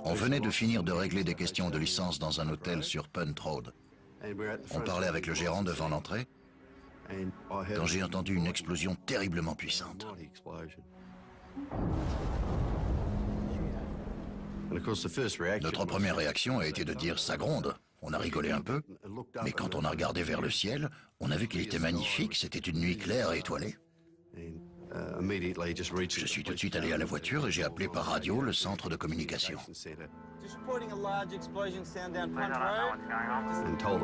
On venait de finir de régler des questions de licence dans un hôtel sur Punt Road. On parlait avec le gérant devant l'entrée quand j'ai entendu une explosion terriblement puissante. Notre première réaction a été de dire « ça gronde ». On a rigolé un peu, mais quand on a regardé vers le ciel, on a vu qu'il était magnifique, c'était une nuit claire et étoilée. Je suis tout de suite allé à la voiture et j'ai appelé par radio le centre de communication.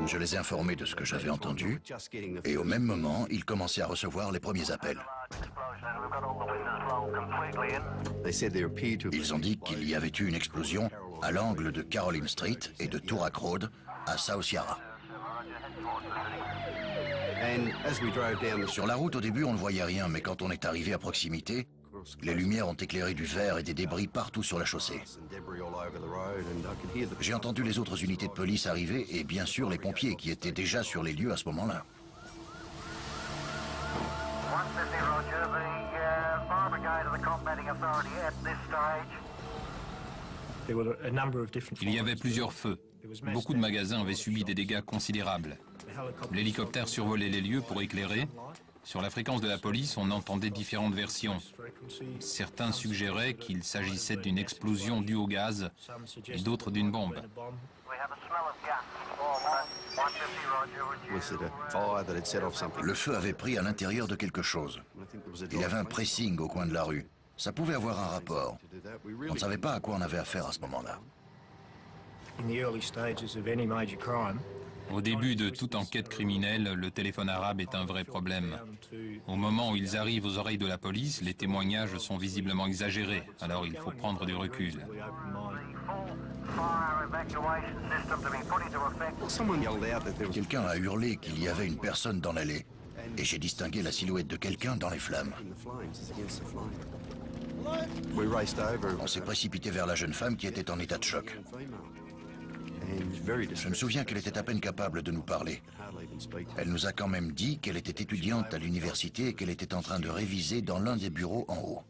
Je les ai informés de ce que j'avais entendu et au même moment, ils commençaient à recevoir les premiers appels. Ils ont dit qu'il y avait eu une explosion à l'angle de Caroline Street et de Toorak Road à South Yarra. Sur la route, au début, on ne voyait rien, mais quand on est arrivé à proximité, les lumières ont éclairé du verre et des débris partout sur la chaussée. J'ai entendu les autres unités de police arriver et bien sûr les pompiers qui étaient déjà sur les lieux à ce moment-là. Il y avait plusieurs feux. Beaucoup de magasins avaient subi des dégâts considérables. L'hélicoptère survolait les lieux pour éclairer. Sur la fréquence de la police, on entendait différentes versions. Certains suggéraient qu'il s'agissait d'une explosion due au gaz et d'autres d'une bombe. Le feu avait pris à l'intérieur de quelque chose. Il y avait un pressing au coin de la rue. Ça pouvait avoir un rapport. On ne savait pas à quoi on avait affaire à ce moment-là. Au début de toute enquête criminelle, le téléphone arabe est un vrai problème. Au moment où ils arrivent aux oreilles de la police, les témoignages sont visiblement exagérés, alors il faut prendre du recul. Quelqu'un a hurlé qu'il y avait une personne dans l'allée, et j'ai distingué la silhouette de quelqu'un dans les flammes. On s'est précipité vers la jeune femme qui était en état de choc. Je me souviens qu'elle était à peine capable de nous parler. Elle nous a quand même dit qu'elle était étudiante à l'université et qu'elle était en train de réviser dans l'un des bureaux en haut.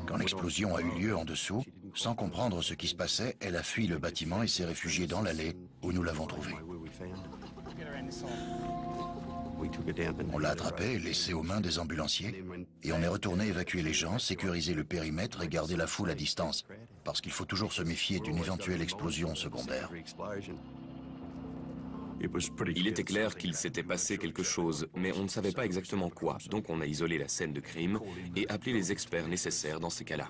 Quand l'explosion a eu lieu en dessous, sans comprendre ce qui se passait, elle a fui le bâtiment et s'est réfugiée dans l'allée où nous l'avons trouvée. On l'a attrapé et laissé aux mains des ambulanciers et on est retourné évacuer les gens, sécuriser le périmètre et garder la foule à distance parce qu'il faut toujours se méfier d'une éventuelle explosion secondaire. Il était clair qu'il s'était passé quelque chose, mais on ne savait pas exactement quoi, donc on a isolé la scène de crime et appelé les experts nécessaires dans ces cas-là.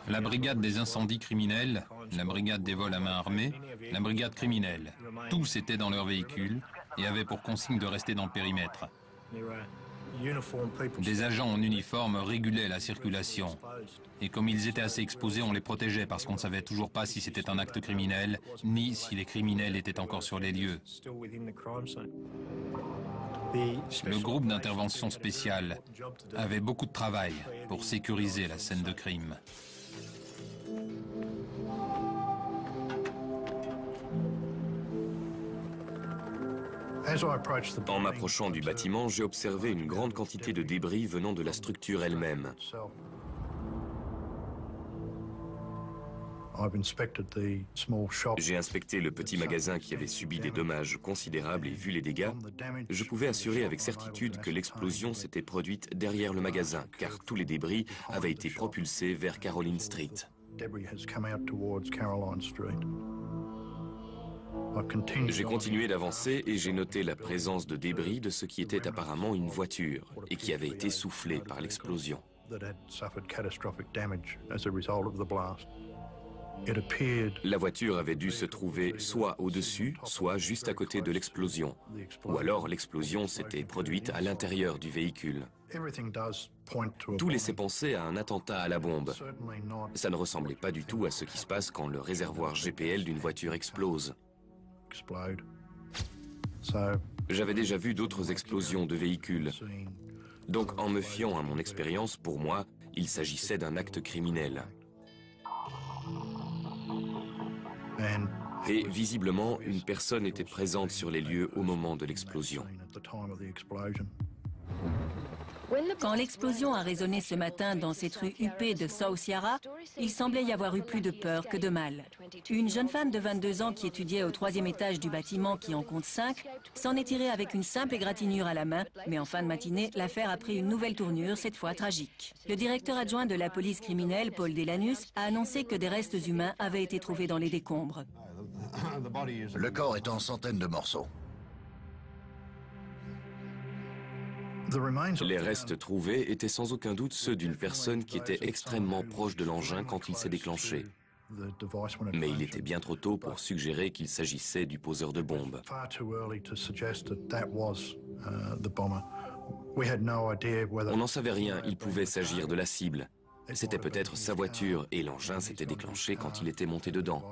La brigade des incendies criminels, la brigade des vols à main armée, la brigade criminelle, tous étaient dans leur véhicule et avaient pour consigne de rester dans le périmètre. Des agents en uniforme régulaient la circulation. Et comme ils étaient assez exposés, on les protégeait parce qu'on ne savait toujours pas si c'était un acte criminel, ni si les criminels étaient encore sur les lieux. Le groupe d'intervention spéciale avait beaucoup de travail pour sécuriser la scène de crime. En m'approchant du bâtiment, j'ai observé une grande quantité de débris venant de la structure elle-même. J'ai inspecté le petit magasin qui avait subi des dommages considérables et vu les dégâts. Je pouvais assurer avec certitude que l'explosion s'était produite derrière le magasin, car tous les débris avaient été propulsés vers Caroline Street. J'ai continué d'avancer et j'ai noté la présence de débris de ce qui était apparemment une voiture et qui avait été soufflée par l'explosion. La voiture avait dû se trouver soit au-dessus, soit juste à côté de l'explosion. Ou alors l'explosion s'était produite à l'intérieur du véhicule. Tout laissait penser à un attentat à la bombe. Ça ne ressemblait pas du tout à ce qui se passe quand le réservoir GPL d'une voiture explose. J'avais déjà vu d'autres explosions de véhicules. Donc en me fiant à mon expérience, pour moi, il s'agissait d'un acte criminel. Et visiblement, une personne était présente sur les lieux au moment de l'explosion. Quand l'explosion a résonné ce matin dans cette rue huppée de South Yarra, il semblait y avoir eu plus de peur que de mal. Une jeune femme de 22 ans qui étudiait au 3e étage du bâtiment qui en compte 5 s'en est tirée avec une simple égratignure à la main, mais en fin de matinée, l'affaire a pris une nouvelle tournure, cette fois tragique. Le directeur adjoint de la police criminelle, Paul Delanus, a annoncé que des restes humains avaient été trouvés dans les décombres. Le corps est en centaines de morceaux. Les restes trouvés étaient sans aucun doute ceux d'une personne qui était extrêmement proche de l'engin quand il s'est déclenché. Mais il était bien trop tôt pour suggérer qu'il s'agissait du poseur de bombes. On n'en savait rien, il pouvait s'agir de la cible. C'était peut-être sa voiture et l'engin s'était déclenché quand il était monté dedans.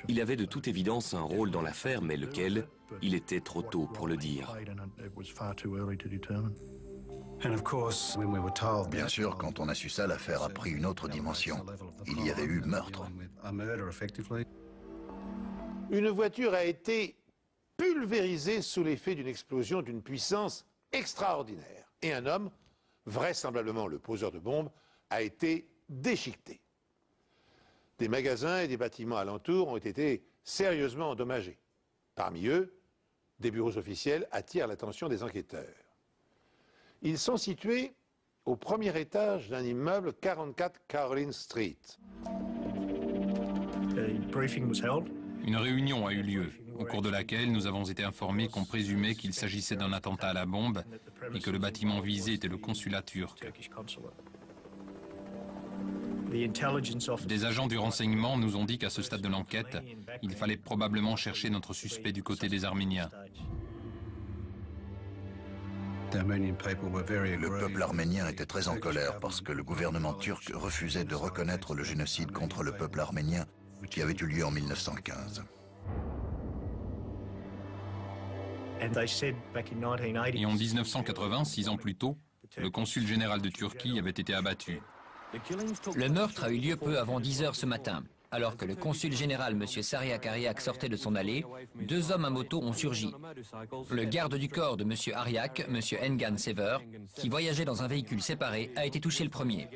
Il avait de toute évidence un rôle dans l'affaire, mais lequel, il était trop tôt pour le dire. Bien sûr, quand on a su ça, l'affaire a pris une autre dimension. Il y avait eu meurtre. Une voiture a été pulvérisée sous l'effet d'une explosion d'une puissance extraordinaire. Et un homme, vraisemblablement le poseur de bombes, a été déchiqueté. Des magasins et des bâtiments alentours ont été sérieusement endommagés. Parmi eux, des bureaux officiels attirent l'attention des enquêteurs. Ils sont situés au premier étage d'un immeuble 44 Caroline Street. Une réunion a eu lieu, au cours de laquelle nous avons été informés qu'on présumait qu'il s'agissait d'un attentat à la bombe et que le bâtiment visé était le consulat turc. Des agents du renseignement nous ont dit qu'à ce stade de l'enquête, il fallait probablement chercher notre suspect du côté des Arméniens. Le peuple arménien était très en colère parce que le gouvernement turc refusait de reconnaître le génocide contre le peuple arménien qui avait eu lieu en 1915. Et en 1980, 6 ans plus tôt, le consul général de Turquie avait été abattu. Le meurtre a eu lieu peu avant 10 heures ce matin. Alors que le consul général, M. Sariak Ariak, sortait de son allée, 2 hommes à moto ont surgi. Le garde du corps de M. Ariak, M. Engan Sever, qui voyageait dans un véhicule séparé, a été touché le premier.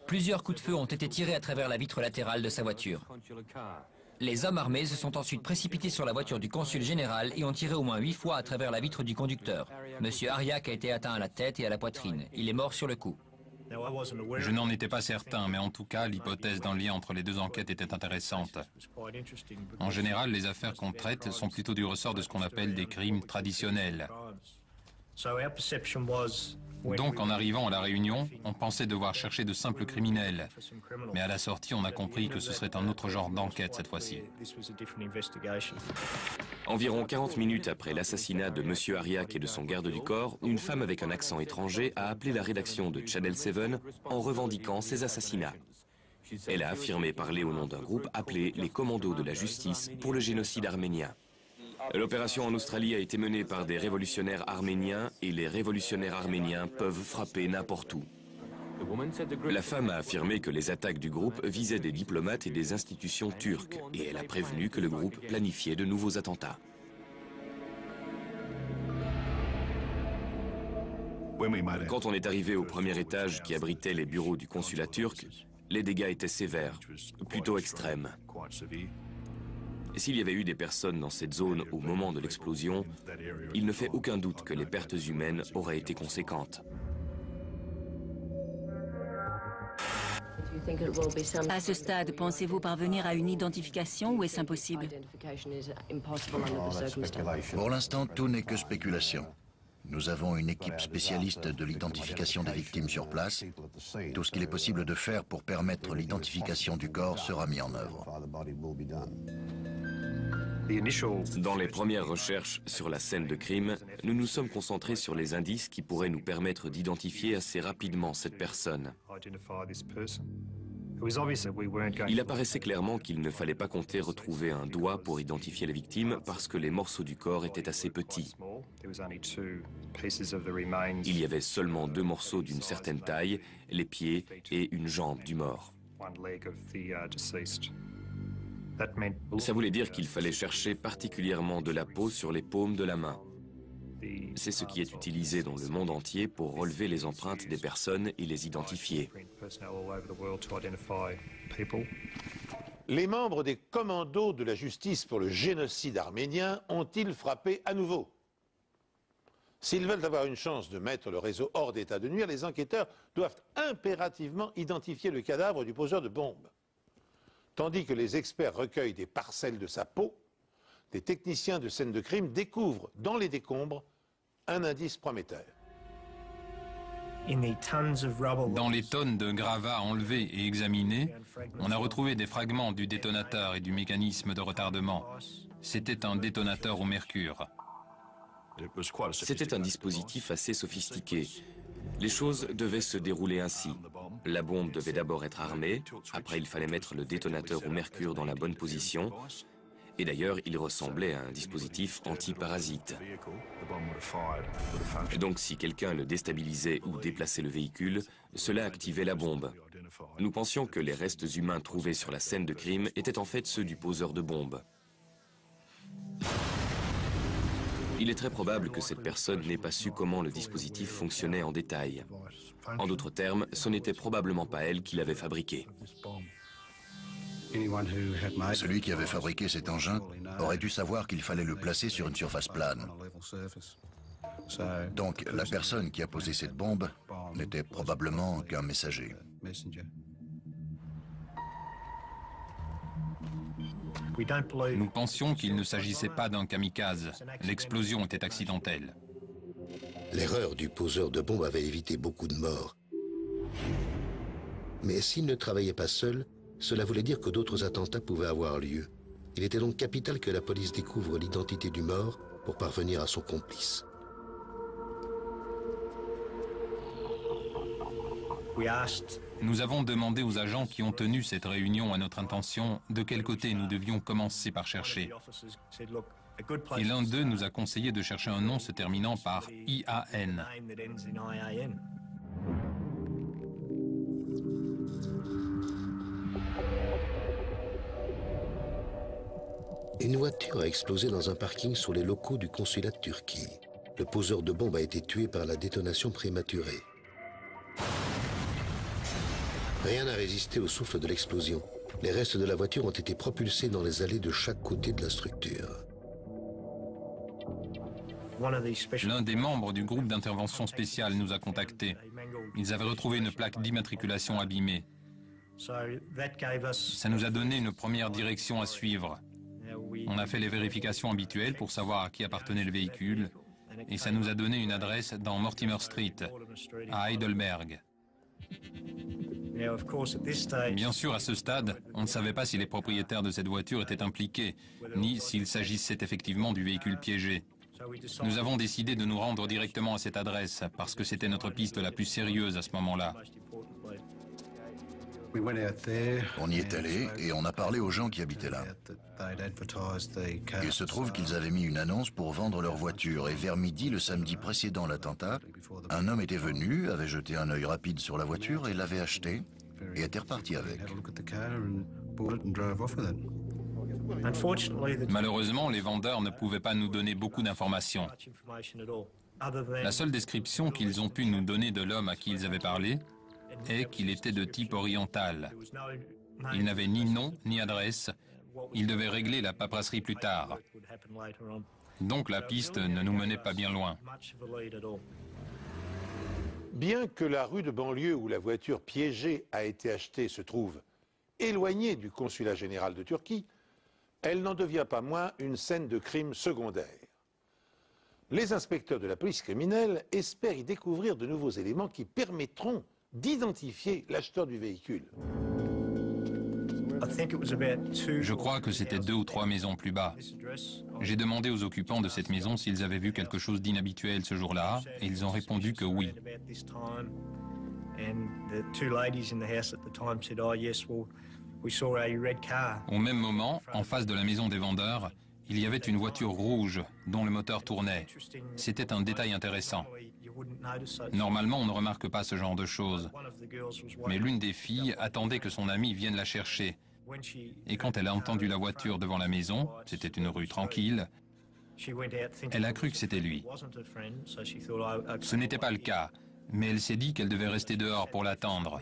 Plusieurs coups de feu ont été tirés à travers la vitre latérale de sa voiture. Les hommes armés se sont ensuite précipités sur la voiture du consul général et ont tiré au moins 8 fois à travers la vitre du conducteur. M. Ariak a été atteint à la tête et à la poitrine. Il est mort sur le coup. Je n'en étais pas certain, mais en tout cas, l'hypothèse d'un lien entre les deux enquêtes était intéressante. En général, les affaires qu'on traite sont plutôt du ressort de ce qu'on appelle des crimes traditionnels. Donc, en arrivant à la réunion, on pensait devoir chercher de simples criminels. Mais à la sortie, on a compris que ce serait un autre genre d'enquête cette fois-ci. Environ 40 minutes après l'assassinat de M. Ariak et de son garde du corps, une femme avec un accent étranger a appelé la rédaction de Channel 7 en revendiquant ces assassinats. Elle a affirmé parler au nom d'un groupe appelé les Commandos de la Justice pour le génocide arménien. L'opération en Australie a été menée par des révolutionnaires arméniens et les révolutionnaires arméniens peuvent frapper n'importe où. La femme a affirmé que les attaques du groupe visaient des diplomates et des institutions turques et elle a prévenu que le groupe planifiait de nouveaux attentats. Quand on est arrivé au premier étage qui abritait les bureaux du consulat turc, les dégâts étaient sévères, plutôt extrêmes. Et s'il y avait eu des personnes dans cette zone au moment de l'explosion, il ne fait aucun doute que les pertes humaines auraient été conséquentes. À ce stade, pensez-vous parvenir à une identification ou est-ce impossible? Pour l'instant, tout n'est que spéculation. Nous avons une équipe spécialiste de l'identification des victimes sur place. Tout ce qu'il est possible de faire pour permettre l'identification du corps sera mis en œuvre. Dans les premières recherches sur la scène de crime, nous nous sommes concentrés sur les indices qui pourraient nous permettre d'identifier assez rapidement cette personne. Il apparaissait clairement qu'il ne fallait pas compter retrouver un doigt pour identifier la victime parce que les morceaux du corps étaient assez petits. Il y avait seulement 2 morceaux d'une certaine taille, les pieds et une jambe du mort. Ça voulait dire qu'il fallait chercher particulièrement de la peau sur les paumes de la main. C'est ce qui est utilisé dans le monde entier pour relever les empreintes des personnes et les identifier. Les membres des commandos de la justice pour le génocide arménien ont-ils frappé à nouveau? S'ils veulent avoir une chance de mettre le réseau hors d'état de nuire, les enquêteurs doivent impérativement identifier le cadavre du poseur de bombes. Tandis que les experts recueillent des parcelles de sa peau, des techniciens de scène de crime découvrent dans les décombres un indice prometteur. Dans les tonnes de gravats enlevés et examinés, on a retrouvé des fragments du détonateur et du mécanisme de retardement. C'était un détonateur au mercure. C'était un dispositif assez sophistiqué. Les choses devaient se dérouler ainsi. La bombe devait d'abord être armée, après il fallait mettre le détonateur au mercure dans la bonne position. Et d'ailleurs, il ressemblait à un dispositif anti-parasite. Donc si quelqu'un le déstabilisait ou déplaçait le véhicule, cela activait la bombe. Nous pensions que les restes humains trouvés sur la scène de crime étaient en fait ceux du poseur de bombes. Il est très probable que cette personne n'ait pas su comment le dispositif fonctionnait en détail. En d'autres termes, ce n'était probablement pas elle qui l'avait fabriqué. Celui qui avait fabriqué cet engin aurait dû savoir qu'il fallait le placer sur une surface plane. Donc la personne qui a posé cette bombe n'était probablement qu'un messager. Nous pensions qu'il ne s'agissait pas d'un kamikaze. L'explosion était accidentelle. L'erreur du poseur de bombes avait évité beaucoup de morts. Mais s'il ne travaillait pas seul, cela voulait dire que d'autres attentats pouvaient avoir lieu. Il était donc capital que la police découvre l'identité du mort pour parvenir à son complice. Nous avons demandé aux agents qui ont tenu cette réunion à notre intention de quel côté nous devions commencer par chercher. Et l'un d'eux nous a conseillé de chercher un nom se terminant par IAN. Une voiture a explosé dans un parking sur les locaux du consulat de Turquie. Le poseur de bombe a été tué par la détonation prématurée. Rien n'a résisté au souffle de l'explosion. Les restes de la voiture ont été propulsés dans les allées de chaque côté de la structure. L'un des membres du groupe d'intervention spéciale nous a contactés. Ils avaient retrouvé une plaque d'immatriculation abîmée. Ça nous a donné une première direction à suivre. On a fait les vérifications habituelles pour savoir à qui appartenait le véhicule et ça nous a donné une adresse dans Mortimer Street, à Heidelberg. Bien sûr, à ce stade, on ne savait pas si les propriétaires de cette voiture étaient impliqués, ni s'il s'agissait effectivement du véhicule piégé. Nous avons décidé de nous rendre directement à cette adresse parce que c'était notre piste la plus sérieuse à ce moment-là. On y est allé et on a parlé aux gens qui habitaient là. Il se trouve qu'ils avaient mis une annonce pour vendre leur voiture et vers midi le samedi précédent l'attentat, un homme était venu, avait jeté un œil rapide sur la voiture et l'avait achetée et était reparti avec. Malheureusement, les vendeurs ne pouvaient pas nous donner beaucoup d'informations. La seule description qu'ils ont pu nous donner de l'homme à qui ils avaient parlé est qu'il était de type oriental. Il n'avait ni nom ni adresse. Il devait régler la paperasserie plus tard. Donc la piste ne nous menait pas bien loin. Bien que la rue de banlieue où la voiture piégée a été achetée se trouve éloignée du consulat général de Turquie, elle n'en devient pas moins une scène de crime secondaire. Les inspecteurs de la police criminelle espèrent y découvrir de nouveaux éléments qui permettront d'identifier l'acheteur du véhicule. Je crois que c'était 2 ou 3 maisons plus bas. J'ai demandé aux occupants de cette maison s'ils avaient vu quelque chose d'inhabituel ce jour-là, et ils ont répondu que oui. Au même moment, en face de la maison des vendeurs, il y avait une voiture rouge dont le moteur tournait. C'était un détail intéressant. Normalement, on ne remarque pas ce genre de choses. Mais l'une des filles attendait que son amie vienne la chercher, Et quand elle a entendu la voiture devant la maison, c'était une rue tranquille, elle a cru que c'était lui. Ce n'était pas le cas, mais elle s'est dit qu'elle devait rester dehors pour l'attendre.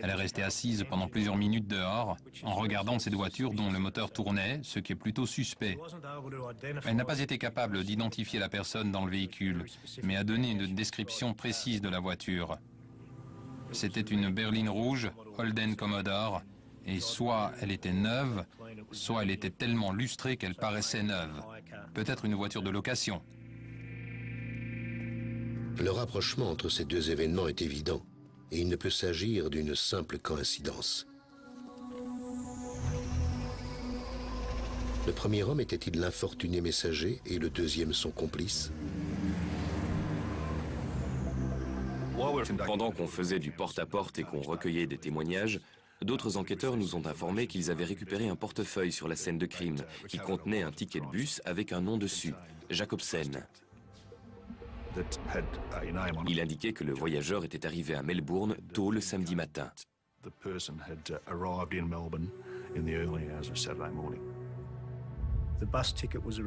Elle est restée assise pendant plusieurs minutes dehors, en regardant cette voiture dont le moteur tournait, ce qui est plutôt suspect. Elle n'a pas été capable d'identifier la personne dans le véhicule, mais a donné une description précise de la voiture. C'était une berline rouge, Holden Commodore, et soit elle était neuve, soit elle était tellement lustrée qu'elle paraissait neuve. Peut-être une voiture de location. Le rapprochement entre ces deux événements est évident, et il ne peut s'agir d'une simple coïncidence. Le premier homme était-il l'infortuné messager et le deuxième son complice? Pendant qu'on faisait du porte-à-porte et qu'on recueillait des témoignages, d'autres enquêteurs nous ont informé qu'ils avaient récupéré un portefeuille sur la scène de crime qui contenait un ticket de bus avec un nom dessus, Jacobsen. Il indiquait que le voyageur était arrivé à Melbourne tôt le samedi matin.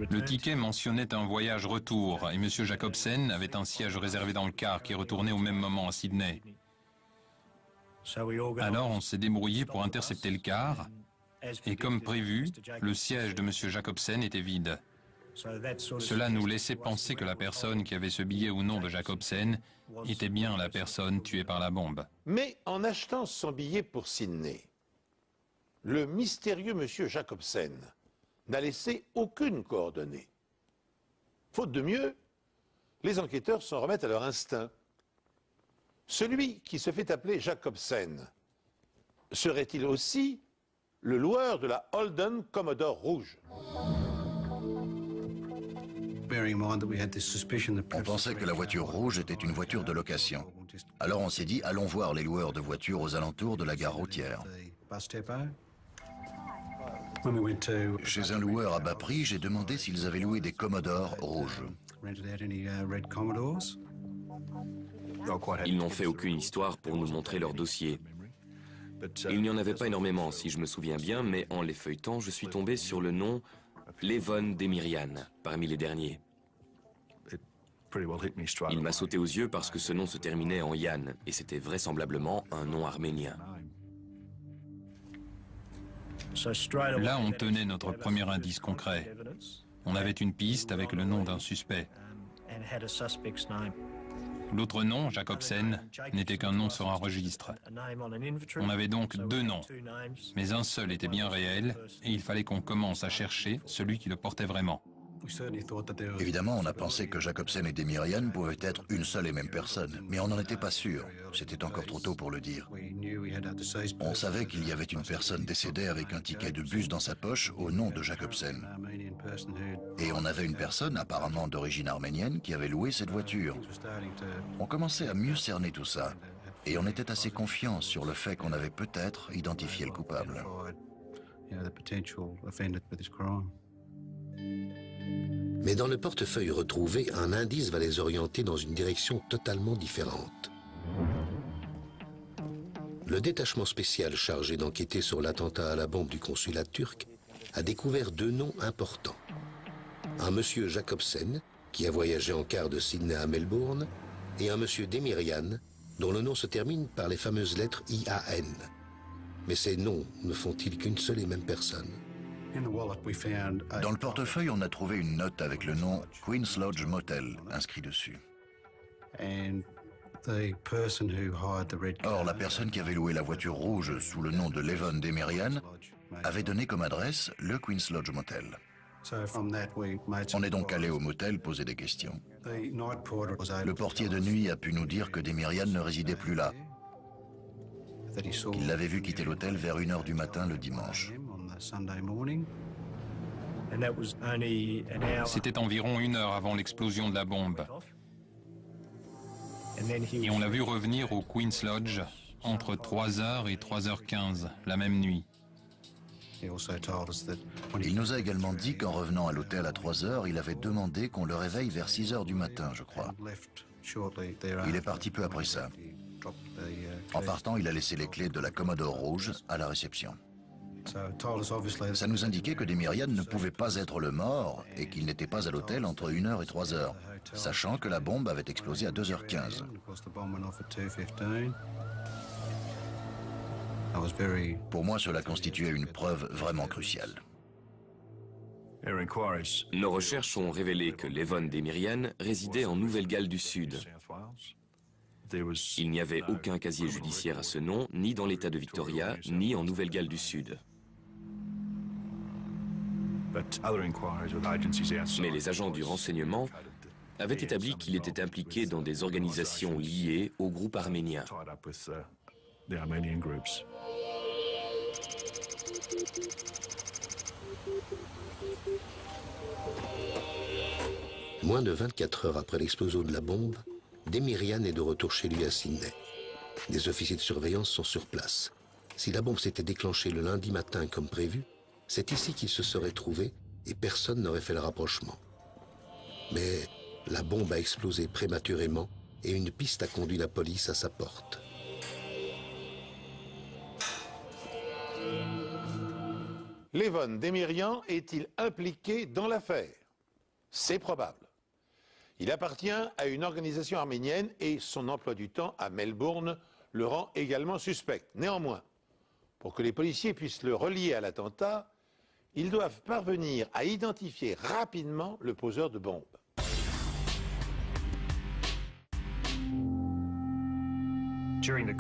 Le ticket mentionnait un voyage retour et M. Jacobsen avait un siège réservé dans le car qui retournait au même moment à Sydney. Alors on s'est débrouillé pour intercepter le car et comme prévu, le siège de M. Jacobsen était vide. Cela nous laissait penser que la personne qui avait ce billet au nom de Jacobsen était bien la personne tuée par la bombe. Mais en achetant son billet pour Sydney, le mystérieux monsieur Jacobsen n'a laissé aucune coordonnée. Faute de mieux, les enquêteurs s'en remettent à leur instinct. Celui qui se fait appeler Jacobsen serait-il aussi le loueur de la Holden Commodore rouge? On pensait que la voiture rouge était une voiture de location. Alors on s'est dit, allons voir les loueurs de voitures aux alentours de la gare routière. Chez un loueur à bas prix, j'ai demandé s'ils avaient loué des Commodore rouges. Ils n'ont fait aucune histoire pour nous montrer leur dossier. Il n'y en avait pas énormément, si je me souviens bien, mais en les feuilletant, je suis tombé sur le nom Levon Demirian, parmi les derniers. Il m'a sauté aux yeux parce que ce nom se terminait en Yann, et c'était vraisemblablement un nom arménien. Là, on tenait notre premier indice concret. On avait une piste avec le nom d'un suspect. L'autre nom, Jacobsen, n'était qu'un nom sur un registre. On avait donc deux noms, mais un seul était bien réel et il fallait qu'on commence à chercher celui qui le portait vraiment. Évidemment, on a pensé que Jacobsen et Demirian pouvaient être une seule et même personne, mais on n'en était pas sûr. C'était encore trop tôt pour le dire. On savait qu'il y avait une personne décédée avec un ticket de bus dans sa poche au nom de Jacobsen. Et on avait une personne, apparemment d'origine arménienne, qui avait loué cette voiture. On commençait à mieux cerner tout ça, et on était assez confiant sur le fait qu'on avait peut-être identifié le coupable. Mais dans le portefeuille retrouvé, un indice va les orienter dans une direction totalement différente. Le détachement spécial chargé d'enquêter sur l'attentat à la bombe du consulat turc a découvert deux noms importants. Un monsieur Jacobsen, qui a voyagé en car de Sydney à Melbourne, et un monsieur Demirian, dont le nom se termine par les fameuses lettres IAN. Mais ces noms ne font-ils qu'une seule et même personne? Dans le portefeuille, on a trouvé une note avec le nom Queen's Lodge Motel inscrit dessus. Or, la personne qui avait loué la voiture rouge sous le nom de Levon Demirian avait donné comme adresse le Queen's Lodge Motel. On est donc allé au motel poser des questions. Le portier de nuit a pu nous dire que Demirian ne résidait plus là. Il l'avait vu quitter l'hôtel vers 1h du matin le dimanche. C'était environ 1 heure avant l'explosion de la bombe. Et on l'a vu revenir au Queen's Lodge entre 3h et 3h15 la même nuit. Il nous a également dit qu'en revenant à l'hôtel à 3h, il avait demandé qu'on le réveille vers 6h du matin, je crois. Il est parti peu après ça. En partant, il a laissé les clés de la Commodore rouge à la réception. Ça nous indiquait que Demirian ne pouvait pas être le mort et qu'il n'était pas à l'hôtel entre 1h et 3h, sachant que la bombe avait explosé à 2h15. Pour moi, cela constituait une preuve vraiment cruciale. Nos recherches ont révélé que Levon Demirian résidait en Nouvelle-Galles du Sud. Il n'y avait aucun casier judiciaire à ce nom, ni dans l'État de Victoria, ni en Nouvelle-Galles du Sud. Mais les agents du renseignement avaient établi qu'il était impliqué dans des organisations liées au groupe arménien. Moins de 24 heures après l'explosion de la bombe, Demirian est de retour chez lui à Sydney. Des officiers de surveillance sont sur place. Si la bombe s'était déclenchée le lundi matin comme prévu, c'est ici qu'il se serait trouvé et personne n'aurait fait le rapprochement. Mais la bombe a explosé prématurément et une piste a conduit la police à sa porte. Levon Demirian est-il impliqué dans l'affaire? C'est probable. Il appartient à une organisation arménienne et son emploi du temps à Melbourne le rend également suspect. Néanmoins, pour que les policiers puissent le relier à l'attentat, ils doivent parvenir à identifier rapidement le poseur de bombe.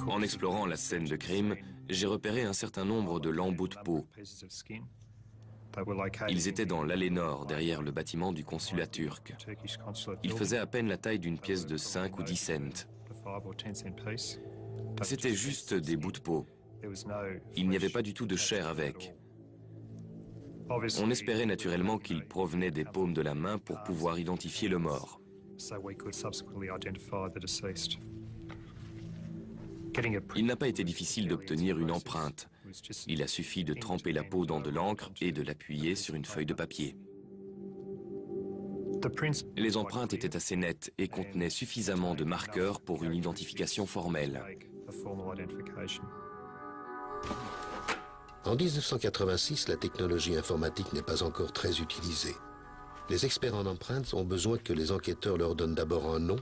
En explorant la scène de crime, j'ai repéré un certain nombre de lambeaux de peau. Ils étaient dans l'allée nord, derrière le bâtiment du consulat turc. Ils faisaient à peine la taille d'une pièce de 5 ou 10 cents. C'était juste des bouts de peau. Il n'y avait pas du tout de chair avec. On espérait naturellement qu'ils provenaient des paumes de la main pour pouvoir identifier le mort. Il n'a pas été difficile d'obtenir une empreinte. Il a suffi de tremper la peau dans de l'encre et de l'appuyer sur une feuille de papier. Les empreintes étaient assez nettes et contenaient suffisamment de marqueurs pour une identification formelle. En 1986, la technologie informatique n'est pas encore très utilisée. Les experts en empreintes ont besoin que les enquêteurs leur donnent d'abord un nom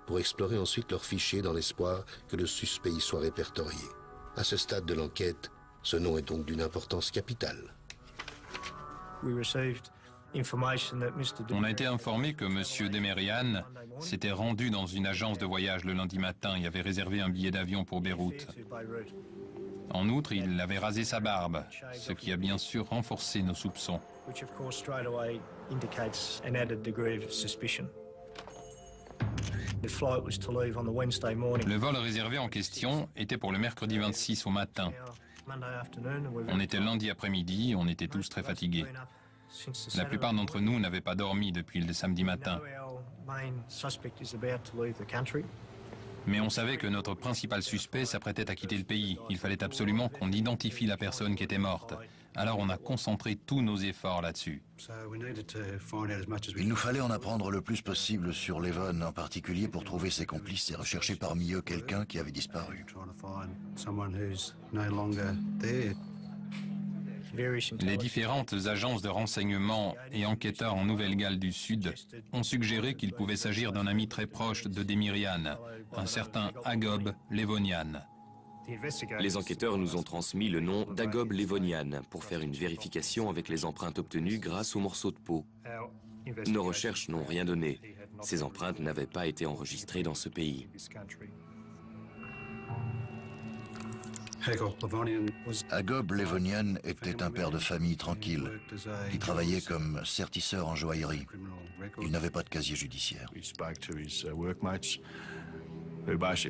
pour explorer ensuite leurs fichiers dans l'espoir que le suspect y soit répertorié. À ce stade de l'enquête, ce nom est donc d'une importance capitale. On a été informé que M. Demirian s'était rendu dans une agence de voyage le lundi matin et avait réservé un billet d'avion pour Beyrouth. En outre, il avait rasé sa barbe, ce qui a bien sûr renforcé nos soupçons. Le vol réservé en question était pour le mercredi 26 au matin. On était lundi après-midi, on était tous très fatigués. La plupart d'entre nous n'avaient pas dormi depuis le samedi matin. Mais on savait que notre principal suspect s'apprêtait à quitter le pays. Il fallait absolument qu'on identifie la personne qui était morte. Alors on a concentré tous nos efforts là-dessus. Il nous fallait en apprendre le plus possible sur Levon, en particulier pour trouver ses complices et rechercher parmi eux quelqu'un qui avait disparu. Les différentes agences de renseignement et enquêteurs en Nouvelle-Galles du Sud ont suggéré qu'il pouvait s'agir d'un ami très proche de Demirian, un certain Agob Levonian. Les enquêteurs nous ont transmis le nom d'Agob Levonian pour faire une vérification avec les empreintes obtenues grâce aux morceaux de peau. Nos recherches n'ont rien donné. Ces empreintes n'avaient pas été enregistrées dans ce pays. Agob Levonian était un père de famille tranquille, qui travaillait comme sertisseur en joaillerie. Il n'avait pas de casier judiciaire.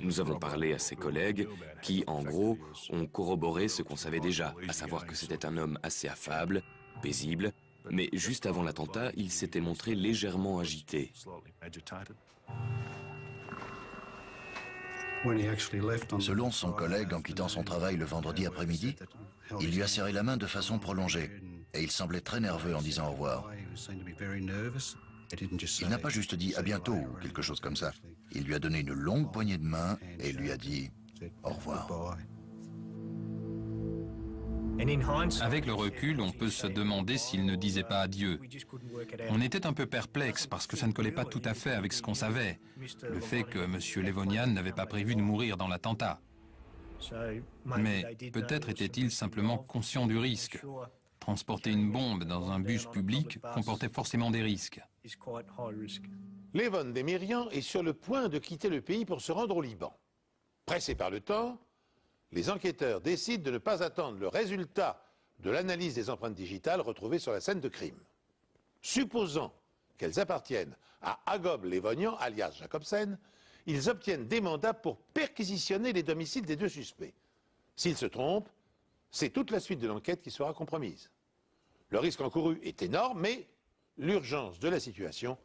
Nous avons parlé à ses collègues qui, en gros, ont corroboré ce qu'on savait déjà, à savoir que c'était un homme assez affable, paisible, mais juste avant l'attentat, il s'était montré légèrement agité. Selon son collègue, en quittant son travail le vendredi après-midi, il lui a serré la main de façon prolongée et il semblait très nerveux en disant au revoir. Il n'a pas juste dit à bientôt ou quelque chose comme ça. Il lui a donné une longue poignée de main et lui a dit au revoir. Avec le recul, on peut se demander s'il ne disait pas adieu. On était un peu perplexe parce que ça ne collait pas tout à fait avec ce qu'on savait. Le fait que M. Levonian n'avait pas prévu de mourir dans l'attentat. Mais peut-être était-il simplement conscient du risque. Transporter une bombe dans un bus public comportait forcément des risques. Levon Demirian est sur le point de quitter le pays pour se rendre au Liban. Pressés par le temps, les enquêteurs décident de ne pas attendre le résultat de l'analyse des empreintes digitales retrouvées sur la scène de crime. Supposant qu'elles appartiennent à Agob Levonian, alias Jacobsen, ils obtiennent des mandats pour perquisitionner les domiciles des deux suspects. S'ils se trompent, c'est toute la suite de l'enquête qui sera compromise. Le risque encouru est énorme, mais l'urgence de la situation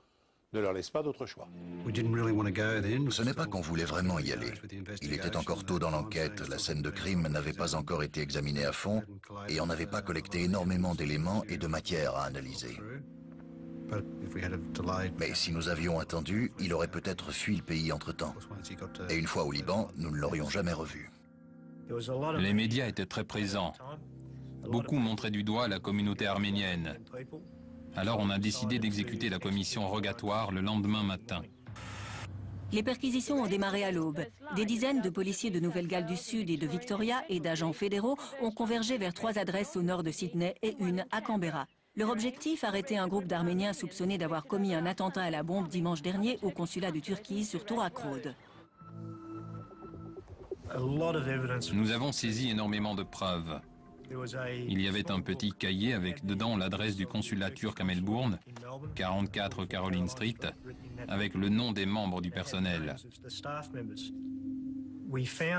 ne leur laisse pas d'autre choix. Ce n'est pas qu'on voulait vraiment y aller. Il était encore tôt dans l'enquête, la scène de crime n'avait pas encore été examinée à fond et on n'avait pas collecté énormément d'éléments et de matière à analyser. Mais si nous avions attendu, il aurait peut-être fui le pays entre-temps. Et une fois au Liban, nous ne l'aurions jamais revu. Les médias étaient très présents. Beaucoup montraient du doigt la communauté arménienne. Alors on a décidé d'exécuter la commission rogatoire le lendemain matin. Les perquisitions ont démarré à l'aube. Des dizaines de policiers de Nouvelle-Galles du Sud et de Victoria et d'agents fédéraux ont convergé vers 3 adresses au nord de Sydney et une à Canberra. Leur objectif, arrêter un groupe d'Arméniens soupçonnés d'avoir commis un attentat à la bombe dimanche dernier au consulat de Turquie sur Toorak Road. Nous avons saisi énormément de preuves. Il y avait un petit cahier avec dedans l'adresse du consulat turc à Melbourne, 44 Caroline Street, avec le nom des membres du personnel.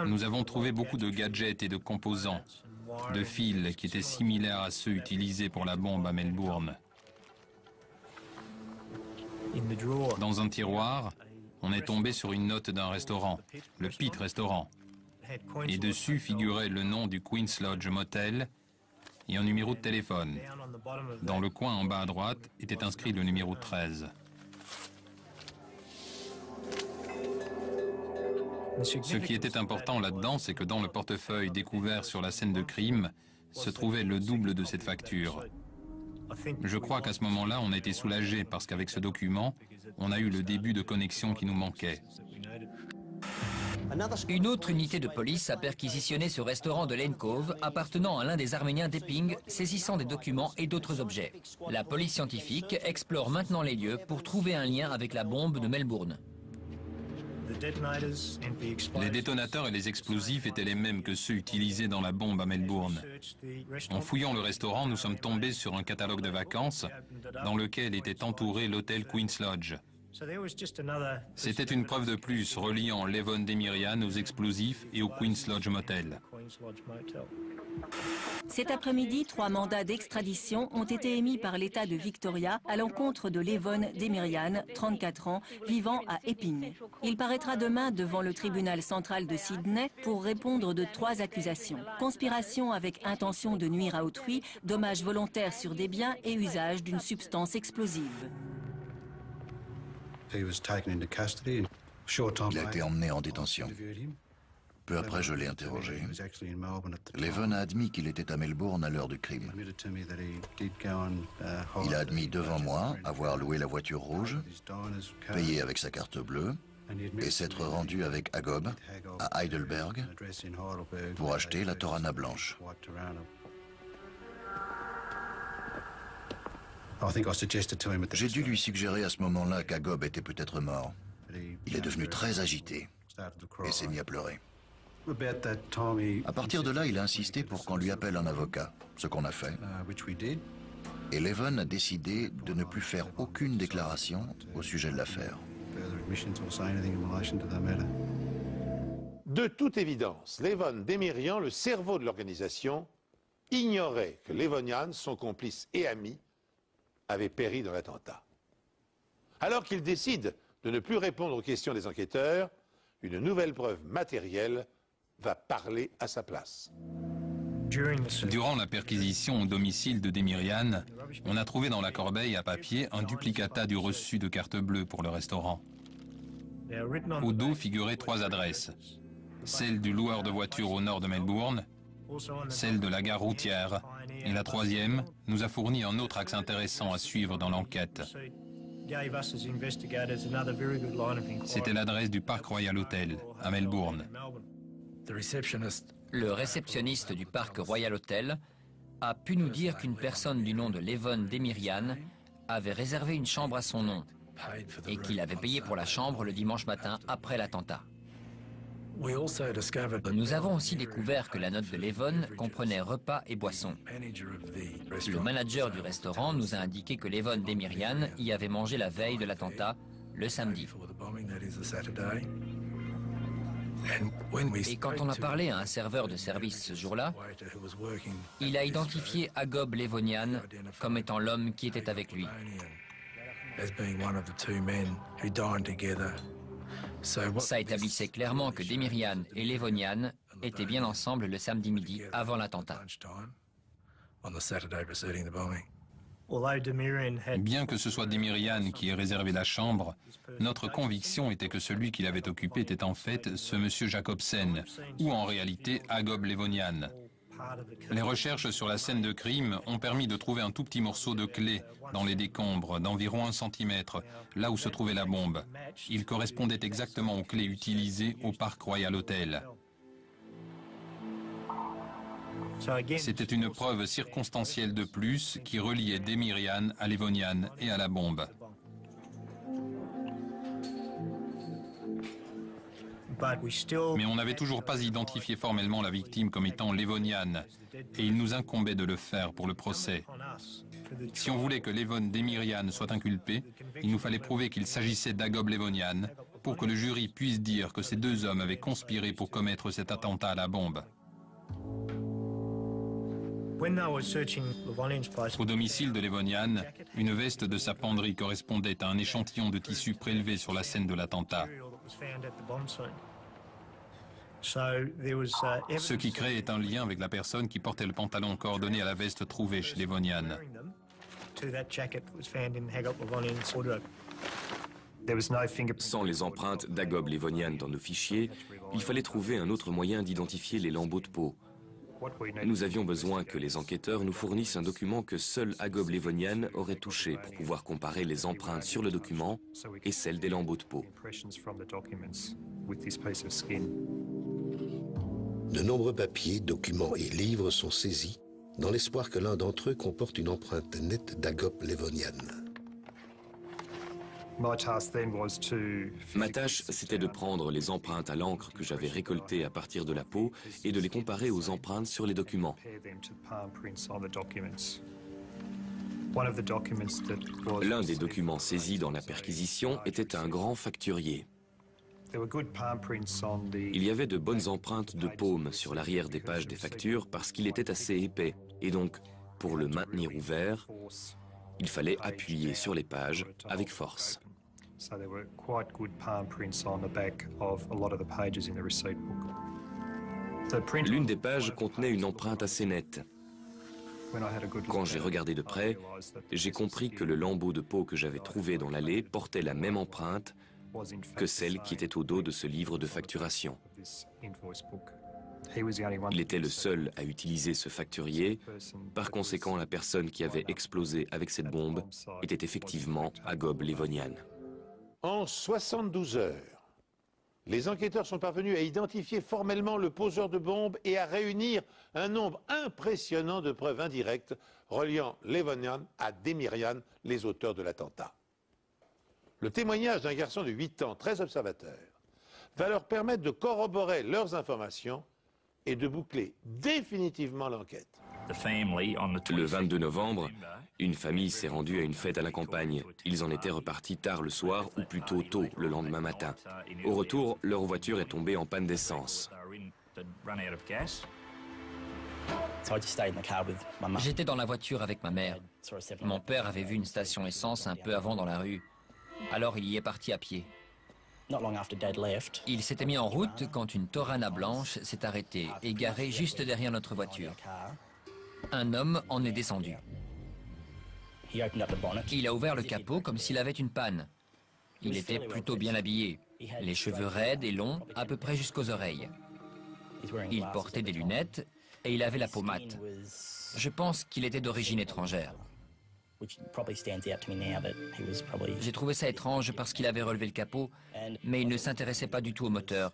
Nous avons trouvé beaucoup de gadgets et de composants, de fils qui étaient similaires à ceux utilisés pour la bombe à Melbourne. Dans un tiroir, on est tombé sur une note d'un restaurant, le Pitt Restaurant. Et dessus figurait le nom du Queen's Lodge Motel et un numéro de téléphone. Dans le coin en bas à droite était inscrit le numéro 13. Ce qui était important là-dedans, c'est que dans le portefeuille découvert sur la scène de crime se trouvait le double de cette facture. Je crois qu'à ce moment-là, on a été soulagés parce qu'avec ce document, on a eu le début de connexion qui nous manquait. Une autre unité de police a perquisitionné ce restaurant de Lane Cove appartenant à l'un des Arméniens d'Epping, saisissant des documents et d'autres objets. La police scientifique explore maintenant les lieux pour trouver un lien avec la bombe de Melbourne. Les détonateurs et les explosifs étaient les mêmes que ceux utilisés dans la bombe à Melbourne. En fouillant le restaurant, nous sommes tombés sur un catalogue de vacances dans lequel était entouré l'hôtel Queen's Lodge. C'était une preuve de plus reliant Levon Demirian aux explosifs et au Queen's Lodge Motel. Cet après-midi, 3 mandats d'extradition ont été émis par l'État de Victoria à l'encontre de Levon Demirian, 34 ans, vivant à Epping. Il paraîtra demain devant le tribunal central de Sydney pour répondre de 3 accusations. Conspiration avec intention de nuire à autrui, dommages volontaires sur des biens et usage d'une substance explosive. Il a été emmené en détention. Peu après, je l'ai interrogé. Levon a admis qu'il était à Melbourne à l'heure du crime. Il a admis devant moi avoir loué la voiture rouge, payé avec sa carte bleue et s'être rendu avec Agob à Heidelberg pour acheter la Torana blanche. J'ai dû lui suggérer à ce moment-là qu'Agob était peut-être mort. Il est devenu très agité et s'est mis à pleurer. À partir de là, il a insisté pour qu'on lui appelle un avocat, ce qu'on a fait. Et Levon a décidé de ne plus faire aucune déclaration au sujet de l'affaire. De toute évidence, Levon Demirian, le cerveau de l'organisation, ignorait que Levonian, son complice et ami, avait péri dans l'attentat. Alors qu'il décide de ne plus répondre aux questions des enquêteurs, une nouvelle preuve matérielle va parler à sa place. Durant la perquisition au domicile de Demirian, on a trouvé dans la corbeille à papier un duplicata du reçu de carte bleue pour le restaurant. Au dos figuraient 3 adresses. Celle du loueur de voitures au nord de Melbourne, celle de la gare routière. Et la troisième nous a fourni un autre axe intéressant à suivre dans l'enquête. C'était l'adresse du Park Royal Hotel, à Melbourne. Le réceptionniste du Park Royal Hotel a pu nous dire qu'une personne du nom de Levon Demirian avait réservé une chambre à son nom et qu'il avait payé pour la chambre le dimanche matin après l'attentat. Nous avons aussi découvert que la note de Levon comprenait repas et boissons. Le manager du restaurant nous a indiqué que Levon Demirian y avait mangé la veille de l'attentat, le samedi. Et quand on a parlé à un serveur de service ce jour-là, il a identifié Agob Levonian comme étant l'homme qui était avec lui. Ça établissait clairement que Demirian et Levonian étaient bien ensemble le samedi midi avant l'attentat. Bien que ce soit Demirian qui ait réservé la chambre, notre conviction était que celui qui l'avait occupé était en fait ce monsieur Jacobsen, ou en réalité Agob Levonian. Les recherches sur la scène de crime ont permis de trouver un tout petit morceau de clé dans les décombres d'environ 1 centimètre, là où se trouvait la bombe. Il correspondait exactement aux clés utilisées au Park Royal Hotel. C'était une preuve circonstancielle de plus qui reliait Demirian à Levonian et à la bombe. Mais on n'avait toujours pas identifié formellement la victime comme étant Levonian, et il nous incombait de le faire pour le procès. Si on voulait que Levon Demirian soit inculpé, il nous fallait prouver qu'il s'agissait d'Agob Levonian pour que le jury puisse dire que ces deux hommes avaient conspiré pour commettre cet attentat à la bombe. Au domicile de Levonian, une veste de sa penderie correspondait à un échantillon de tissu prélevé sur la scène de l'attentat. Ce qui créait un lien avec la personne qui portait le pantalon coordonné à la veste trouvée chez Levonian. Sans les empreintes d'Agob Levonian dans nos fichiers, il fallait trouver un autre moyen d'identifier les lambeaux de peau. Nous avions besoin que les enquêteurs nous fournissent un document que seul Agob Levonian aurait touché pour pouvoir comparer les empreintes sur le document et celles des lambeaux de peau. De nombreux papiers, documents et livres sont saisis dans l'espoir que l'un d'entre eux comporte une empreinte nette d'Agob Levonian. Ma tâche, c'était de prendre les empreintes à l'encre que j'avais récoltées à partir de la peau et de les comparer aux empreintes sur les documents. L'un des documents saisis dans la perquisition était un grand facturier. Il y avait de bonnes empreintes de paume sur l'arrière des pages des factures parce qu'il était assez épais et donc, pour le maintenir ouvert, il fallait appuyer sur les pages avec force. L'une des pages contenait une empreinte assez nette. Quand j'ai regardé de près, j'ai compris que le lambeau de peau que j'avais trouvé dans l'allée portait la même empreinte que celle qui était au dos de ce livre de facturation. Il était le seul à utiliser ce facturier. Par conséquent, la personne qui avait explosé avec cette bombe était effectivement Agob Levonian. En 72 heures, les enquêteurs sont parvenus à identifier formellement le poseur de bombes et à réunir un nombre impressionnant de preuves indirectes reliant Levonian à Demirian, les auteurs de l'attentat. Le témoignage d'un garçon de 8 ans, très observateur, va leur permettre de corroborer leurs informations et de boucler définitivement l'enquête. Le 22 novembre, une famille s'est rendue à une fête à la campagne. Ils en étaient repartis tard le soir ou plutôt tôt le lendemain matin. Au retour, leur voiture est tombée en panne d'essence. J'étais dans la voiture avec ma mère. Mon père avait vu une station essence un peu avant dans la rue. Alors il y est parti à pied. Il s'était mis en route quand une Torana blanche s'est arrêtée et garée juste derrière notre voiture. Un homme en est descendu. Il a ouvert le capot comme s'il avait une panne. Il était plutôt bien habillé, les cheveux raides et longs, à peu près jusqu'aux oreilles. Il portait des lunettes et il avait la peau mate. Je pense qu'il était d'origine étrangère. J'ai trouvé ça étrange parce qu'il avait relevé le capot, mais il ne s'intéressait pas du tout au moteur.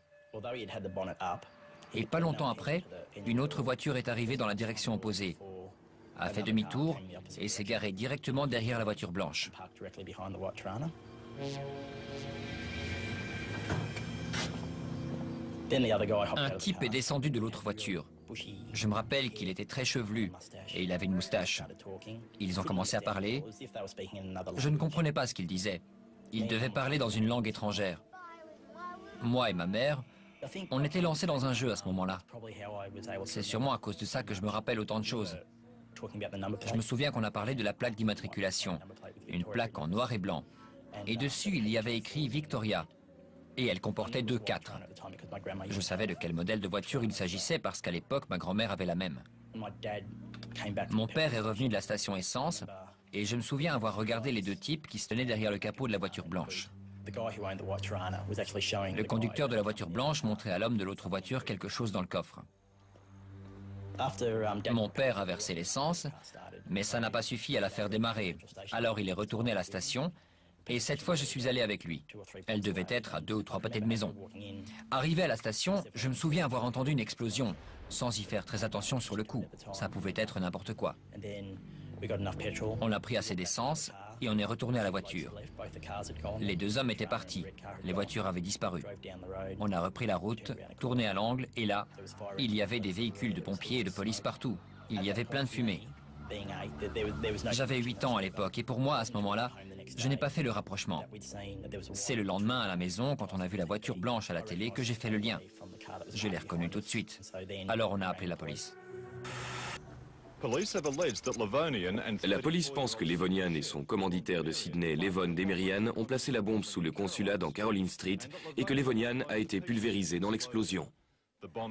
Et pas longtemps après, une autre voiture est arrivée dans la direction opposée, a fait demi-tour et s'est garée directement derrière la voiture blanche. Un type est descendu de l'autre voiture. Je me rappelle qu'il était très chevelu et il avait une moustache. Ils ont commencé à parler. Je ne comprenais pas ce qu'ils disaient. Ils devaient parler dans une langue étrangère. Moi et ma mère, on était lancés dans un jeu à ce moment-là. C'est sûrement à cause de ça que je me rappelle autant de choses. Je me souviens qu'on a parlé de la plaque d'immatriculation, une plaque en noir et blanc. Et dessus, il y avait écrit Victoria. Et elle comportait 2-4. Je savais de quel modèle de voiture il s'agissait parce qu'à l'époque, ma grand-mère avait la même. Mon père est revenu de la station essence et je me souviens avoir regardé les deux types qui se tenaient derrière le capot de la voiture blanche. Le conducteur de la voiture blanche montrait à l'homme de l'autre voiture quelque chose dans le coffre. Mon père a versé l'essence, mais ça n'a pas suffi à la faire démarrer. Alors il est retourné à la station. Et cette fois, je suis allé avec lui. Elle devait être à 2 ou 3 pâtés de maison. Arrivé à la station, je me souviens avoir entendu une explosion, sans y faire très attention sur le coup. Ça pouvait être n'importe quoi. On a pris assez d'essence et on est retourné à la voiture. Les deux hommes étaient partis. Les voitures avaient disparu. On a repris la route, tourné à l'angle, et là, il y avait des véhicules de pompiers et de police partout. Il y avait plein de fumée. J'avais 8 ans à l'époque et pour moi, à ce moment-là, je n'ai pas fait le rapprochement. C'est le lendemain à la maison, quand on a vu la voiture blanche à la télé, que j'ai fait le lien. Je l'ai reconnue tout de suite. Alors on a appelé la police. La police pense que Levonian et son commanditaire de Sydney, Levon Demirian, ont placé la bombe sous le consulat dans Caroline Street et que Levonian a été pulvérisé dans l'explosion.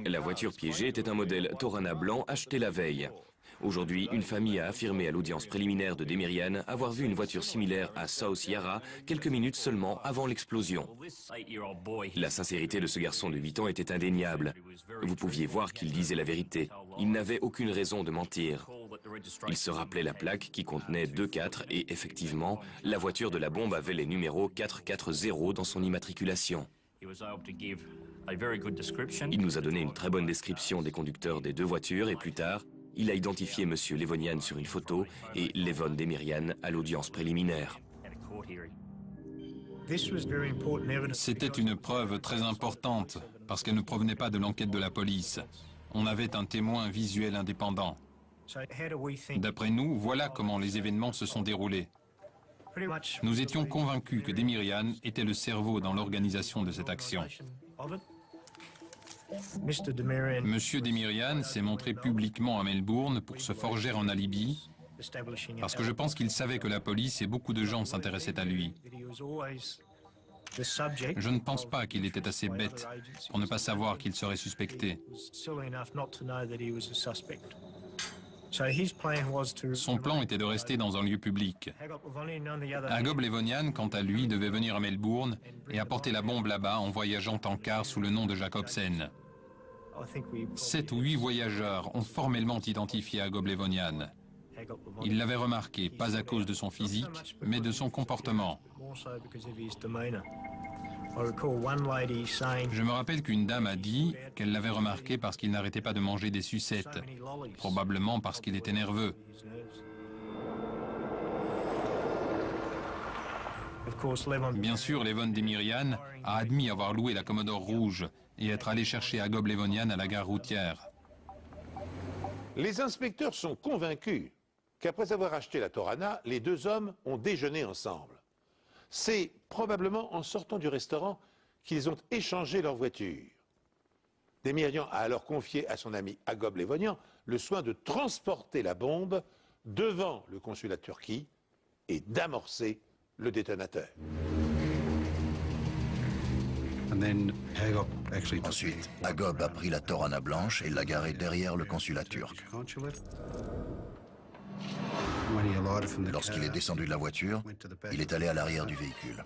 La voiture piégée était un modèle Torana blanc acheté la veille. Aujourd'hui, une famille a affirmé à l'audience préliminaire de Demirian avoir vu une voiture similaire à South Yarra quelques minutes seulement avant l'explosion. La sincérité de ce garçon de 8 ans était indéniable. Vous pouviez voir qu'il disait la vérité. Il n'avait aucune raison de mentir. Il se rappelait la plaque qui contenait 2-4 et effectivement, la voiture de la bombe avait les numéros 440 dans son immatriculation. Il nous a donné une très bonne description des conducteurs des deux voitures et plus tard, il a identifié M. Levonian sur une photo et Levon Demirian à l'audience préliminaire. C'était une preuve très importante parce qu'elle ne provenait pas de l'enquête de la police. On avait un témoin visuel indépendant. D'après nous, voilà comment les événements se sont déroulés. Nous étions convaincus que Demirian était le cerveau dans l'organisation de cette action. Monsieur Demirian s'est montré publiquement à Melbourne pour se forger un alibi, parce que je pense qu'il savait que la police et beaucoup de gens s'intéressaient à lui. Je ne pense pas qu'il était assez bête pour ne pas savoir qu'il serait suspecté. Son plan était de rester dans un lieu public. Agop Levonian, quant à lui, devait venir à Melbourne et apporter la bombe là-bas en voyageant en car sous le nom de Jacobsen. 7 ou 8 voyageurs ont formellement identifié Agop Levonian. Ils l'avaient remarqué, pas à cause de son physique, mais de son comportement. Je me rappelle qu'une dame a dit qu'elle l'avait remarqué parce qu'il n'arrêtait pas de manger des sucettes, probablement parce qu'il était nerveux. Bien sûr, Levon Demirian a admis avoir loué la Commodore rouge et être allé chercher Agop Levonian à la gare routière. Les inspecteurs sont convaincus qu'après avoir acheté la Torana, les deux hommes ont déjeuné ensemble. C'est probablement en sortant du restaurant qu'ils ont échangé leur voiture. Demirian a alors confié à son ami Agop Levonian le soin de transporter la bombe devant le consulat de Turquie et d'amorcer le détonateur. Ensuite, Agop a pris la Torana blanche et l'a garée derrière le consulat turc. Lorsqu'il est descendu de la voiture, il est allé à l'arrière du véhicule.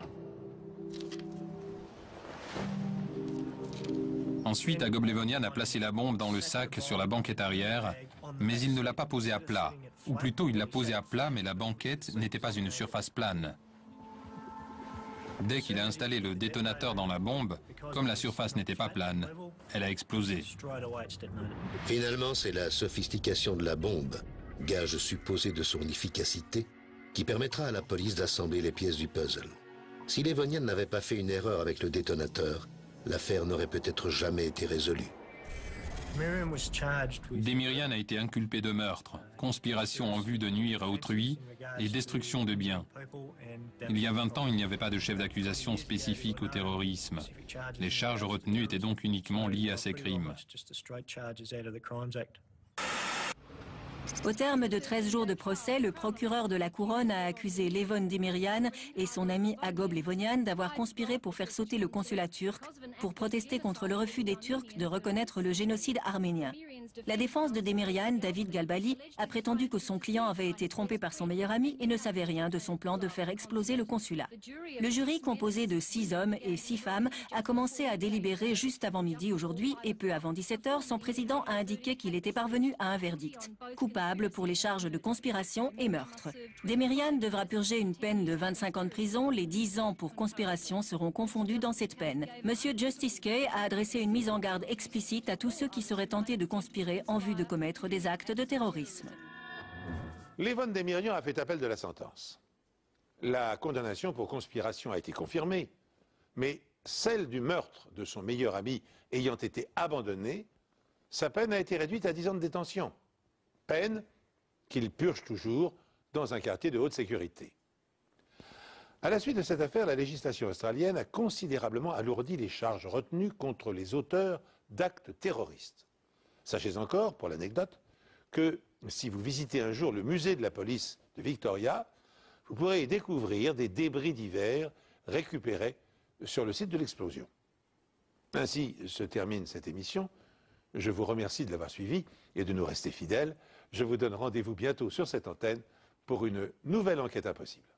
Ensuite, Agop Levonian a placé la bombe dans le sac sur la banquette arrière, mais il ne l'a pas posée à plat. Ou plutôt, il l'a posée à plat, mais la banquette n'était pas une surface plane. Dès qu'il a installé le détonateur dans la bombe, comme la surface n'était pas plane, elle a explosé. Finalement, c'est la sophistication de la bombe, gage supposé de son efficacité, qui permettra à la police d'assembler les pièces du puzzle. Si Levonian n'avait pas fait une erreur avec le détonateur, l'affaire n'aurait peut-être jamais été résolue. Demirian a été inculpé de meurtre, conspiration en vue de nuire à autrui et destruction de biens. Il y a 20 ans, il n'y avait pas de chef d'accusation spécifique au terrorisme. Les charges retenues étaient donc uniquement liées à ces crimes. Au terme de 13 jours de procès, le procureur de la Couronne a accusé Levon Demirian et son ami Agop Levonian d'avoir conspiré pour faire sauter le consulat turc pour protester contre le refus des Turcs de reconnaître le génocide arménien. La défense de Demirian, David Galbali, a prétendu que son client avait été trompé par son meilleur ami et ne savait rien de son plan de faire exploser le consulat. Le jury, composé de 6 hommes et 6 femmes, a commencé à délibérer juste avant midi aujourd'hui et peu avant 17 h, son président a indiqué qu'il était parvenu à un verdict. Coupable pour les charges de conspiration et meurtre. Demirian devra purger une peine de 25 ans de prison. Les 10 ans pour conspiration seront confondus dans cette peine. Monsieur Justice Kay a adressé une mise en garde explicite à tous ceux qui seraient tentés de conspirer en vue de commettre des actes de terrorisme. Levon Demirian a fait appel de la sentence. La condamnation pour conspiration a été confirmée, mais celle du meurtre de son meilleur ami ayant été abandonnée, sa peine a été réduite à 10 ans de détention. Peine qu'il purge toujours dans un quartier de haute sécurité. À la suite de cette affaire, la législation australienne a considérablement alourdi les charges retenues contre les auteurs d'actes terroristes. Sachez encore, pour l'anecdote, que si vous visitez un jour le musée de la police de Victoria, vous pourrez y découvrir des débris divers récupérés sur le site de l'explosion. Ainsi se termine cette émission. Je vous remercie de l'avoir suivi et de nous rester fidèles. Je vous donne rendez-vous bientôt sur cette antenne pour une nouvelle enquête impossible.